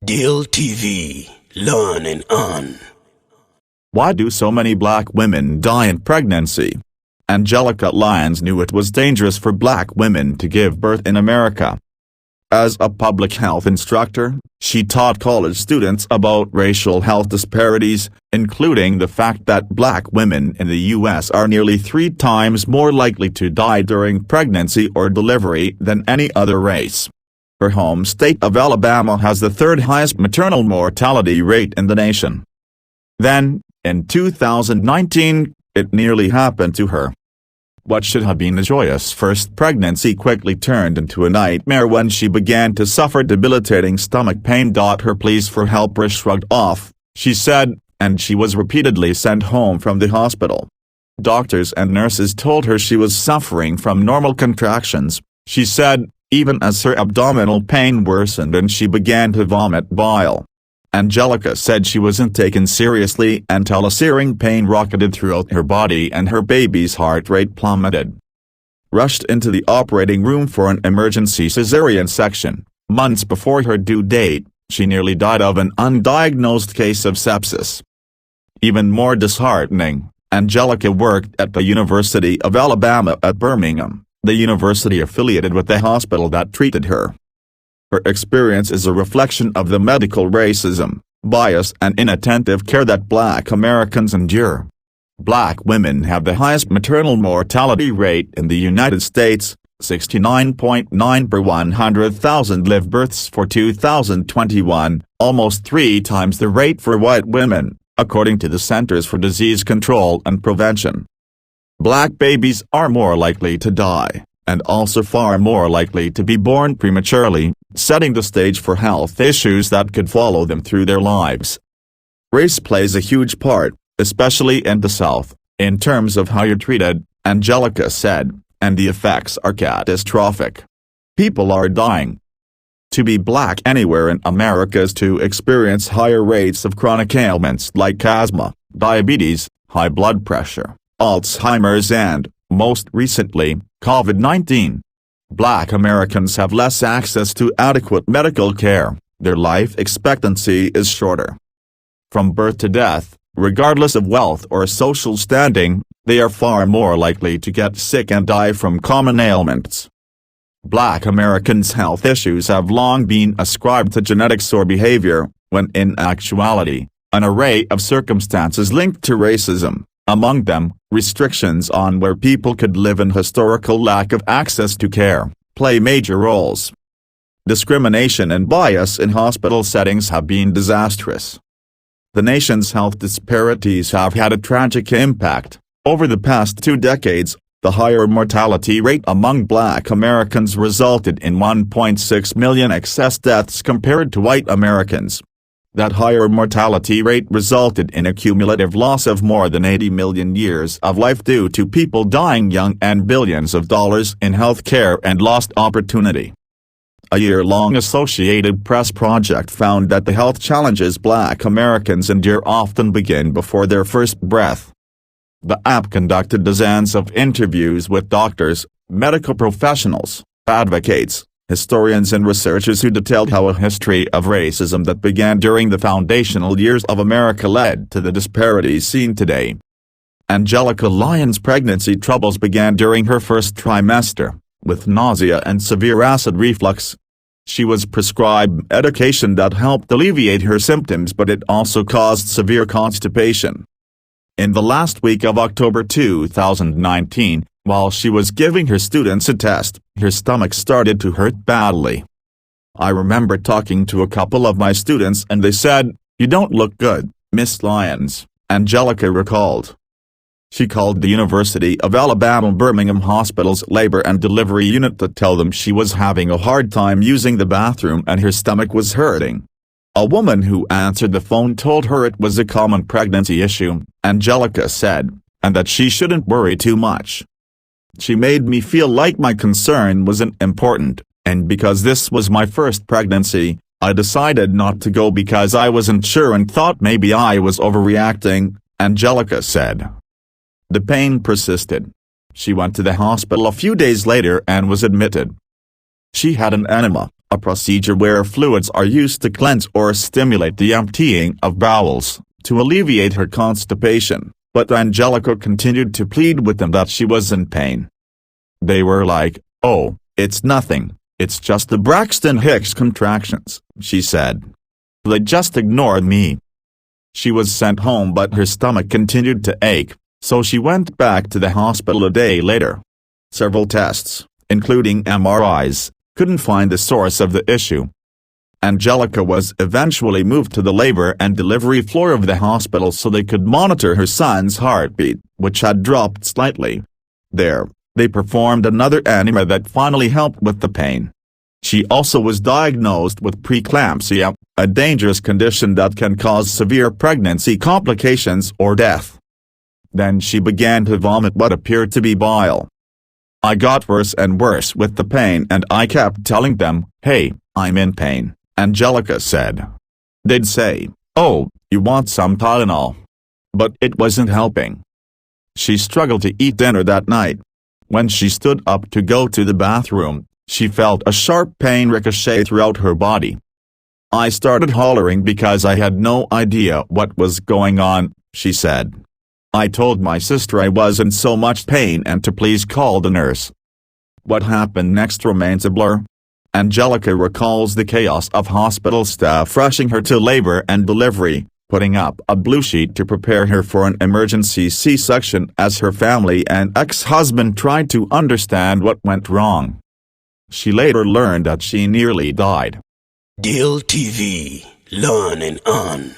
Deal TV, learn and earn. Why do so many black women die in pregnancy? Angelica Lyons knew it was dangerous for black women to give birth in America. As a public health instructor, she taught college students about racial health disparities, including the fact that black women in the U.S. are nearly 3 times more likely to die during pregnancy or delivery than any other race. Her home state of Alabama has the 3rd highest maternal mortality rate in the nation. Then, in 2019, it nearly happened to her. What should have been a joyous first pregnancy quickly turned into a nightmare when she began to suffer debilitating stomach pain. Her pleas for help were shrugged off, she said, and she was repeatedly sent home from the hospital. Doctors and nurses told her she was suffering from normal contractions, she said, even as her abdominal pain worsened and she began to vomit bile. Angelica said she wasn't taken seriously until a searing pain rocketed throughout her body and her baby's heart rate plummeted. Rushed into the operating room for an emergency cesarean section, months before her due date, she nearly died of an undiagnosed case of sepsis. Even more disheartening, Angelica worked at the University of Alabama at Birmingham, the university affiliated with the hospital that treated her. Her experience is a reflection of the medical racism, bias and inattentive care that black Americans endure. Black women have the highest maternal mortality rate in the United States, 69.9 per 100,000 live births for 2021, almost 3 times the rate for white women, according to the Centers for Disease Control and Prevention. Black babies are more likely to die, and also far more likely to be born prematurely, setting the stage for health issues that could follow them through their lives. Race plays a huge part, especially in the South, in terms of how you're treated, Angelica said, and the effects are catastrophic. People are dying. To be black anywhere in America is to experience higher rates of chronic ailments like asthma, diabetes, high blood pressure, Alzheimer's and, most recently, COVID-19. Black Americans have less access to adequate medical care, their life expectancy is shorter. From birth to death, regardless of wealth or social standing, they are far more likely to get sick and die from common ailments. Black Americans' health issues have long been ascribed to genetics or behavior, when in actuality, an array of circumstances linked to racism, among them, restrictions on where people could live and historical lack of access to care, play major roles. Discrimination and bias in hospital settings have been disastrous. The nation's health disparities have had a tragic impact. Over the past 2 decades, the higher mortality rate among black Americans resulted in 1.6 million excess deaths compared to white Americans. That higher mortality rate resulted in a cumulative loss of more than 80 million years of life due to people dying young and billions of dollars in health care and lost opportunity. A year-long Associated Press project found that the health challenges black Americans endure often begin before their first breath. The app conducted dozens of interviews with doctors, medical professionals, advocates, historians and researchers who detailed how a history of racism that began during the foundational years of America led to the disparities seen today. Angelica Lyons' pregnancy troubles began during her first trimester, with nausea and severe acid reflux. She was prescribed medication that helped alleviate her symptoms, but it also caused severe constipation. In the last week of October 2019, while she was giving her students a test, her stomach started to hurt badly. I remember talking to a couple of my students and they said, "You don't look good, Miss Lyons," Angelica recalled. She called the University of Alabama Birmingham Hospital's labor and delivery unit to tell them she was having a hard time using the bathroom and her stomach was hurting. A woman who answered the phone told her it was a common pregnancy issue, Angelica said, and that she shouldn't worry too much. She made me feel like my concern wasn't important, and because this was my first pregnancy, I decided not to go because I wasn't sure and thought maybe I was overreacting, Angelica said. The pain persisted. She went to the hospital a few days later and was admitted. She had an enema, a procedure where fluids are used to cleanse or stimulate the emptying of bowels, to alleviate her constipation, but Angelica continued to plead with them that she was in pain. They were like, "Oh, it's nothing, it's just the Braxton Hicks contractions," she said. They just ignored me. She was sent home, but her stomach continued to ache, so she went back to the hospital a day later. Several tests, including MRIs, couldn't find the source of the issue. Angelica was eventually moved to the labor and delivery floor of the hospital so they could monitor her son's heartbeat, which had dropped slightly. There, they performed another enema that finally helped with the pain. She also was diagnosed with preeclampsia, a dangerous condition that can cause severe pregnancy complications or death. Then she began to vomit what appeared to be bile. "I got worse and worse with the pain and I kept telling them, 'Hey, I'm in pain,'" Angelica said. "They'd say, 'Oh, you want some Tylenol?' But it wasn't helping." She struggled to eat dinner that night. When she stood up to go to the bathroom, she felt a sharp pain ricochet throughout her body. "I started hollering because I had no idea what was going on," she said. "I told my sister I was in so much pain and to please call the nurse." What happened next remains a blur. Angelica recalls the chaos of hospital staff rushing her to labor and delivery, putting up a blue sheet to prepare her for an emergency C-section as her family and ex-husband tried to understand what went wrong. She later learned that she nearly died. Deal TV, learning on.